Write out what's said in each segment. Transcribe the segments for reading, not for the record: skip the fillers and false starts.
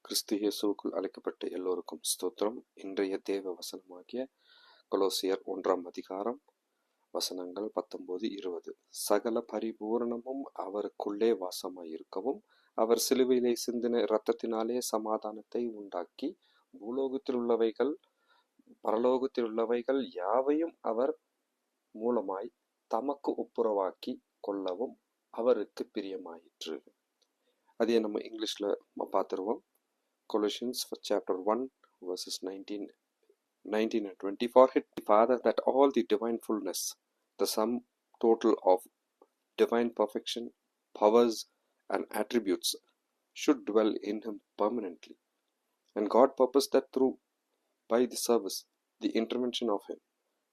கிறிஸ்து இயேசுவுக்குள் அழைக்கப்பட்ட எல்லோருக்கும் ஸ்தோத்திரம். இன்றைய தேவ வசனமாகிய கொலோசியர் 1 அதிகாரம் வசனங்கள் 19-20. சகல பரிபூரணமும் அவருக்குள்ளே வாசமாயிருக்கவும், அவர் சிலுவையிலே சிந்தின இரத்தத்தினாலே சமாதானத்தை உண்டாக்கி, பூலோகத்தில் உள்ளவைகள் பரலோகத்தில் உள்ளவைகள் யாவையும் அவர் மூலமாய் தமக்கு ஒப்புரவாக்கி கொள்ளவும் அவருக்கு பிரியமாயிற்று. அதையே நம்ம இங்கிலீஷ்ல பார்த்துருவோம். Colossians chapter 1 verses 19 and 20. For it, the Father, that all the divine fullness, the sum total of divine perfection, powers and attributes should dwell in him permanently. And God purposed that through, by the service, the intervention of him,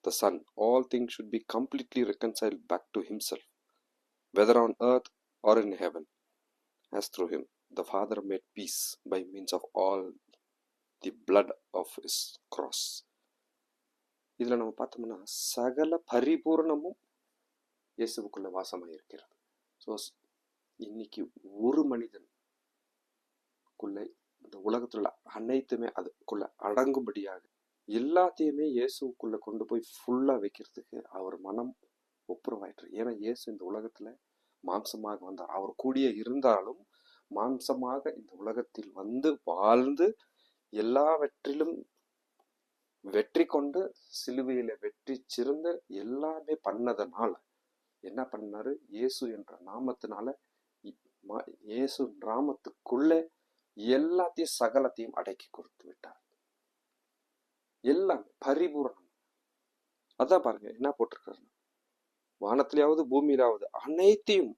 the Son, all things should be completely reconciled back to himself, whether on earth or in heaven, as through him the Father made peace by means of all the blood of his cross. இதுல நம்ம பார்த்தோம்னா சகல பரிபூர்ணமும் இயேசுவுக்குள்ள வாசமாயிருக்கிறது. So இன்னைக்கு ஒரு மனிதனுக்குள்ள இந்த உலகத்துல அனைத்துமே அதுக்குள்ள அடங்கும்படியாக எல்லாத்தையுமே இயேசுக்குள்ள கொண்டு போய் ஃபுல்லா வைக்கிறதுக்கு அவர் மனம் ஒப்புரவாயிற்று. ஏன்னா இயேசு இந்த உலகத்துல மாம்சமாக வந்தார். அவர் கூடிய இருந்தாலும் மாம்சமாக இந்த உலகத்தில் வந்து வாழ்ந்து எல்லாவற்றிலும் வெற்றி கொண்டு சிலுவையில வெற்றி சிறந்த எல்லாமே பண்ணதனால என்ன பண்ணாரு? இயேசு என்ற நாமத்தினால இயேசு நாமத்துக்குள்ளே எல்லாத்தையும் சகலத்தையும் அடக்கி கொடுத்து விட்டார். எல்லாமே பரிபூரணம். அதான் பாருங்க என்ன போட்டிருக்காரு, வானத்திலாவது பூமியிலாவது அனைத்தையும்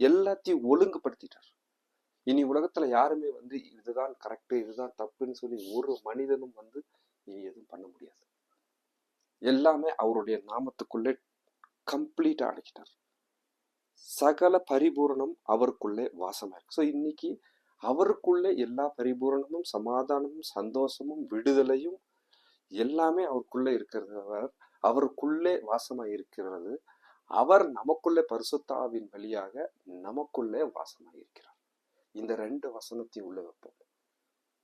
எல்லாத்தையும் ஒழுங்குபடுத்திட்டார். இனி உலகத்துல யாருமே வந்து இதுதான் கரெக்ட் இதுதான் தப்புன்னு சொல்லி ஒரு மனிதனும் வந்து இனி எதுவும் பண்ண முடியாது. எல்லாமே அவருடைய நாமத்துக்குள்ளே கம்ப்ளீட்டா அடக்கிட்டார். சகல பரிபூரணம் அவருக்குள்ளே வாசமா இருக்கு. ஸோ இன்னைக்கு அவருக்குள்ளே எல்லா பரிபூரணமும் சமாதானமும் சந்தோஷமும் விடுதலையும் எல்லாமே அவருக்குள்ளே இருக்கிறவர் அவருக்குள்ளே வாசமா இருக்கிறது. அவர் நமக்குள்ளே பரிசுத்த ஆவியின் வழியாக நமக்குள்ளே வாசமா இருக்கிறார். இந்த ரெண்டு வசனத்தையும் உள்ள வைப்போம்.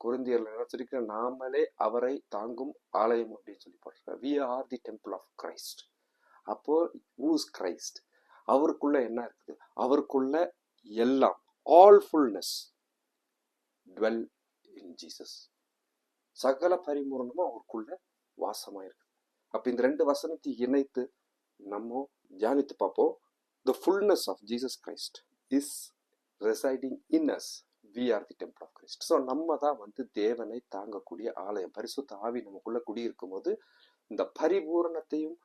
கொரிந்தியர்ல நினைச்சிருக்கிற நாமளே அவரை தாங்கும் ஆலயம் அப்படின்னு சொல்லி போட்டிருக்காரு. We are the temple of Christ. அப்போ who is Christ? அவருக்குள்ள என்ன இருக்குது? அவருக்குள்ள எல்லாம் all fullness dwell in Jesus. சகல பரிபூரணமும் அவருக்குள்ள வாசமா இருக்கு. அப்ப இந்த ரெண்டு வசனத்தை இணைத்து நம்ம தியானித்து பார்ப்போம். The fullness of Jesus Christ is residing in us. We are the temple of Christ. So நம்ம தான் வந்து தேவனை தாங்கக்கூடிய ஆலயம். பரிசுத்த ஆவி நமக்குள்ள குடியிருக்கும் போது இந்த பரிபூரணத்தையும்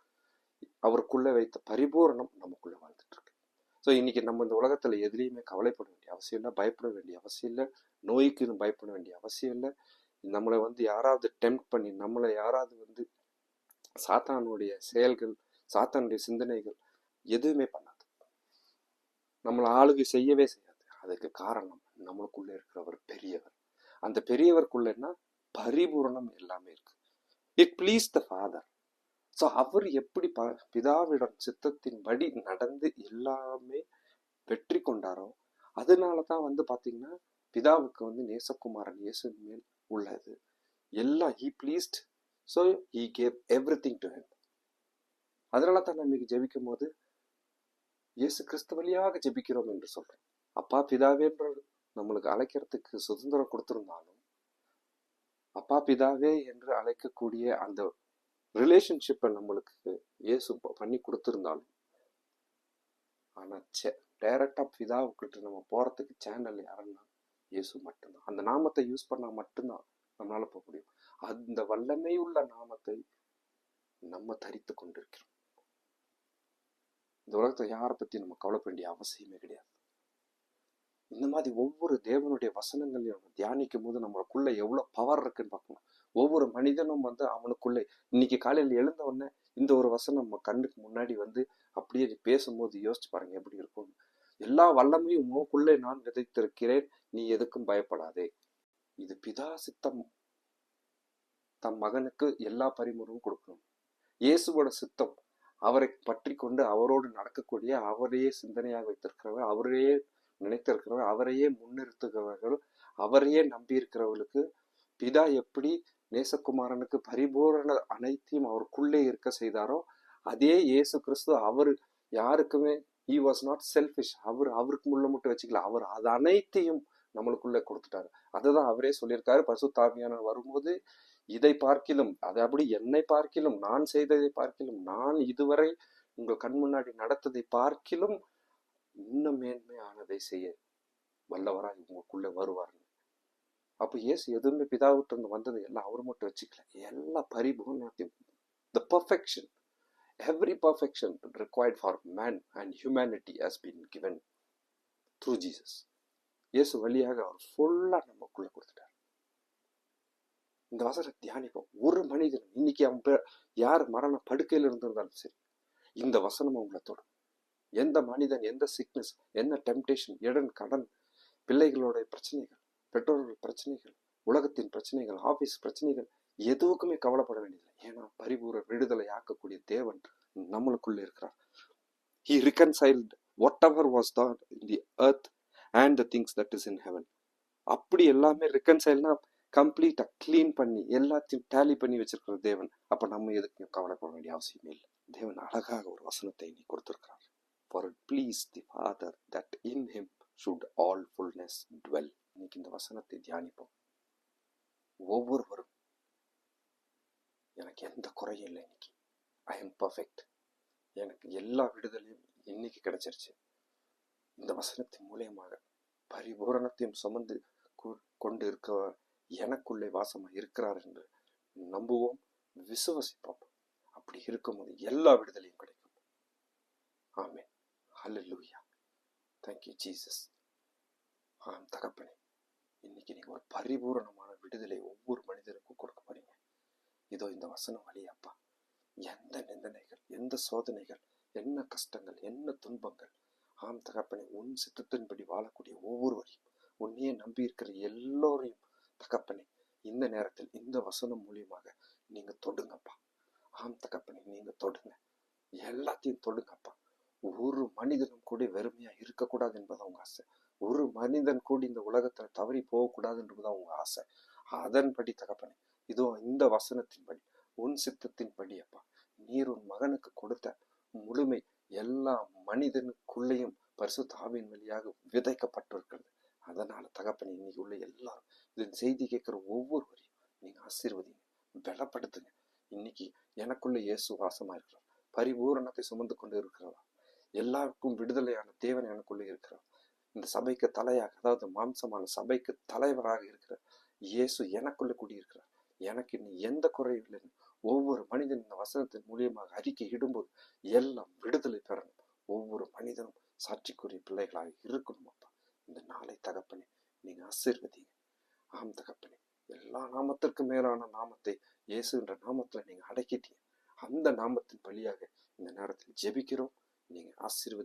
அவருக்குள்ள வைத்த பரிபூரணம் நமக்குள்ள வாழ்ந்துட்டு இருக்கு. ஸோ இன்னைக்கு நம்ம இந்த உலகத்துல எதுலையுமே கவலைப்பட வேண்டிய அவசியம் இல்லை, பயப்பட வேண்டிய அவசியம் இல்லை, நோய்க்கு பயப்பட வேண்டிய அவசியம் இல்லை. நம்மளை வந்து யாராவது டெம்ப்ட் பண்ணி நம்மளை யாராவது வந்து சாத்தானுடைய செயல்கள் சாத்தானுடைய சிந்தனைகள் எதுவுமே பண்ணாது, நம்மளை ஆளுகை செய்யவே செய்யாது. அதுக்கு காரணம் நம்மளுக்குள்ள இருக்கிறவர் பெரியவர். அந்த பெரியவருக்குள்ளன்னா பரிபூரணம் எல்லாமே இருக்கு. It please the father. So அவர் எப்படி பிதாவிடம் சித்தத்தின்படி நடந்து எல்லாமே வெற்றி கொண்டாரோ அதனாலதான் வந்து பாத்தீங்கன்னா பிதாவுக்கு வந்து நேசகுமாரன் இயேசு மேல் உள்ளது எல்லாம் he pleased, so he gave everything to him. அதனால தான் நம்ம ஜெபிக்கும் போது இயேசு கிறிஸ்து வழியாக ஜெபிக்கிறோம் என்று சொல்றோம். அப்பா பிதாவே என்று நம்மளுக்கு அழைக்கிறதுக்கு சுதந்திரம் கொடுத்திருந்தாலும், அப்பா பிதாவே என்று அழைக்கக்கூடிய அந்த ரிலேஷன்ஷிப்பை நம்மளுக்கு இயேசு பண்ணி கொடுத்திருந்தாலும், ஆனா டைரக்டா பிதாவுக்கிட்ட நம்ம போறதுக்கு சேனல் யாருன்னா இயேசு மட்டும்தான். அந்த நாமத்தை யூஸ் பண்ணா மட்டும்தான் நம்மளால போக முடியும். அந்த வல்லமையுள்ள நாமத்தை நம்ம தரித்து கொண்டிருக்கிறோம். இந்த உலகத்தை யாரை பத்தி நம்ம கவலைப்பட வேண்டிய அவசியமே கிடையாது. இந்த மாதிரி ஒவ்வொரு தேவனுடைய வசனங்களையும் நம்ம தியானிக்கும் போது நம்மளுக்குள்ள எவ்வளவு பவர் இருக்குன்னு பார்க்கணும். ஒவ்வொரு மனிதனும் வந்து அவனுக்குள்ளே இன்னைக்கு காலையில் எழுந்த உடனே இந்த ஒரு வசனம் நம்ம கண்ணுக்கு முன்னாடி வந்து அப்படியே பேசும்போது யோசிச்சு பாருங்க எப்படி இருக்கும். எல்லா வல்லமையும் உனக்குள்ளே நான் விதைத்திருக்கிறேன், நீ எதுக்கும் பயப்படாதே. இது பிதா சித்தம். தம் மகனுக்கு எல்லா பரிமுறையும் கொடுக்கணும். இயேசுவோட சித்தம் அவரை பற்றி கொண்டு அவரோடு நடக்கக்கூடிய, அவரையே சிந்தனையாக வைத்திருக்கிறவர், அவரையே நினைத்திருக்கிறவர், அவரையே முன்னிறுத்துகிறவர்கள், அவரையே நம்பி இருக்கிறவர்களுக்கு பிதா எப்படி நேசகுமாரனுக்கு பரிபூரண அனைத்தையும் அவருக்குள்ளே இருக்க செய்தாரோ, அதே இயேசு கிறிஸ்து அவர் யாருக்குமே he was not selfish. அவருக்கு முள்ள மட்டும் வச்சுக்கல, அவர் அது அனைத்தையும் நம்மளுக்குள்ள கொடுத்துட்டாரு. அதுதான் அவரே சொல்லியிருக்காரு, பரிசுத்த ஆவியானவர் வரும்போது இதை பார்க்கிலும், அது அப்படி என்னை பார்க்கிலும், நான் செய்ததை பார்க்கிலும், நான் இதுவரை உங்கள் கண் முன்னாடி நடத்ததை பார்க்கிலும் இன்னும் மேன்மையானதை செய்ய வல்லவராய் உங்களுக்குள்ள வருவார். அப்போ இயேசு எதுவுமே பிதாவிட்டு இருந்து வந்தது எல்லாம் அவர் மட்டும் வச்சுக்கல, எல்லா பரிபூர்ணத்தையும், the perfection, every perfection required for man and humanity has been given through Jesus. இயேசு வழியாக அவர் ஃபுல்லா நமக்குள்ள கொடுத்துட்டார். இந்த வசனம் தியானிப்போம். ஒரு மனிதன் இன்னைக்கு அவன் யார் மரண படுக்கையில் இருந்திருந்தாலும் சரி, இந்த வசனம் அவங்கள தொடும். எந்த மனிதன், எந்த சிக்னஸ், என்ன டெம்டேஷன், கடன், பிள்ளைகளோட பிரச்சனைகள், பெற்றோர்கள் பிரச்சனைகள், உலகத்தின் பிரச்சனைகள், ஆபீஸ் பிரச்சனைகள், எதுவுக்குமே கவலைப்பட வேண்டியதில்லை. ஏன்னா பரிபூர விடுதலை ஆக்கக்கூடிய தேவன் நம்மளுக்குள்ள இருக்கிறார். He reconciled whatever was done in the earth and the things that is in heaven. அப்படி எல்லாமே reconcileனா கம்ப்ளீட்டா கிளீன் பண்ணி எல்லாத்தையும் டேலி பண்ணி வச்சிருக்கிற தேவன். அப்ப நம்ம எதுக்கும் கவலைப்பட வேண்டிய அவசியமே இல்லை. தேவன் அழகாக ஒரு வசனத்தை நீ கொடுத்திருக்கிறார். For it pleased the Father that in him should all fullness dwell. இன்னைக்கு இந்த வசனத்தை தியானிப்போம். ஒவ்வொருவரும் எனக்கு எந்த குறையும் இல்லை, இன்னைக்கு ஐ எம் பர்ஃபெக்ட், எனக்கு எல்லா விடுதலையும் இன்னைக்கு கிடைச்சிருச்சு. இந்த வசனத்தின் மூலியமாக பரிபூரணத்தையும் சுமந்து கொண்டு இருக்க எனக்குள்ளே வாசமா இருக்கிறார் என்று நம்புவோம், விசுவசிப்போம். அப்படி இருக்கும்போது எல்லா விடுதலையும் கிடைக்கும். ஆமென். ஹல்லேலூயா. Thank you Jesus. தகப்பனே, இன்னைக்கு நீங்க ஒரு பரிபூரணமான விடுதலை ஒவ்வொரு மனிதருக்கும் கொடுக்க போறீங்க. இதோ இந்த வசனம் வழியாப்பா, எந்த நிந்தனைகள், எந்த சோதனைகள், என்ன கஷ்டங்கள், என்ன துன்பங்கள், தகப்பனே, உன் சித்தத்தின்படி வாழக்கூடிய ஒவ்வொருவரையும், உன்னையே நம்பி இருக்கிற எல்லோரையும் தகப்பனே, இந்த நேரத்தில் இந்த வசனம் மூலியமாக நீங்க தொடுங்கப்பா. தகப்பனே, நீங்க தொடுங்க, எல்லாத்தையும் தொடுங்கப்பா. ஒரு மனிதனும் கூட வெறுமையா இருக்கக்கூடாது என்பது உங்க ஆசை. ஒரு மனிதன் கூட இந்த உலகத்துல தவறி போகக்கூடாது என்பதுதான் உங்க ஆசை. அதன்படி தகப்பனே, இதோ இந்த வசனத்தின்படி, உன் சித்தத்தின்படி அப்பா, நீர் உன் மகனுக்கு கொடுத்த முழுமை எல்லா மனிதனுக்குள்ளேயும் பரிசுத்த ஆவியின் வழியாக விதைக்கப்பட்டிருக்கிறது. அதனால தகப்பனே, இன்னைக்கு உள்ள எல்லாரும் இதன் செய்தி கேட்கிற ஒவ்வொருவரையும் நீங்க ஆசீர்வதிங்க, பலப்படுத்துங்க. இன்னைக்கு எனக்குள்ள இயேசு வாசமா இருக்கிறார், பரிபூரணத்தை சுமந்து கொண்டு இருக்கிறார், எல்லாருக்கும் விடுதலையான தேவன் எனக்குள்ள இருக்கிறார். இந்த சபைக்கு தலையாக, அதாவது மாம்சமான சபைக்கு தலைவராக இருக்கிற இயேசு எனக்குள்ள கூடியிருக்கிறார். எனக்கு இன்னும் எந்த குறையும் இல்லைன்னு ஒவ்வொரு மனிதன் இந்த வசனத்தின் மூலியமாக அறிக்கை இடும்போது எல்லாம் விடுதலை பெறணும். ஒவ்வொரு மனிதனும் சாட்சிக்குரிய பிள்ளைகளாக இருக்கணும். அப்பா, இந்த நாளை தகப்பனே நீங்க ஆசீர்வதிங்க. தகப்பனே, எல்லா நாமத்திற்கு மேலான நாமத்தை இயேசு என்ற நாமத்துல நீங்க அடக்கிட்டீங்க. அந்த நாமத்தின் வழியாக இந்த நேரத்தில் ஜெபிக்கிறோம். நீங்க ஆசீர்வதி.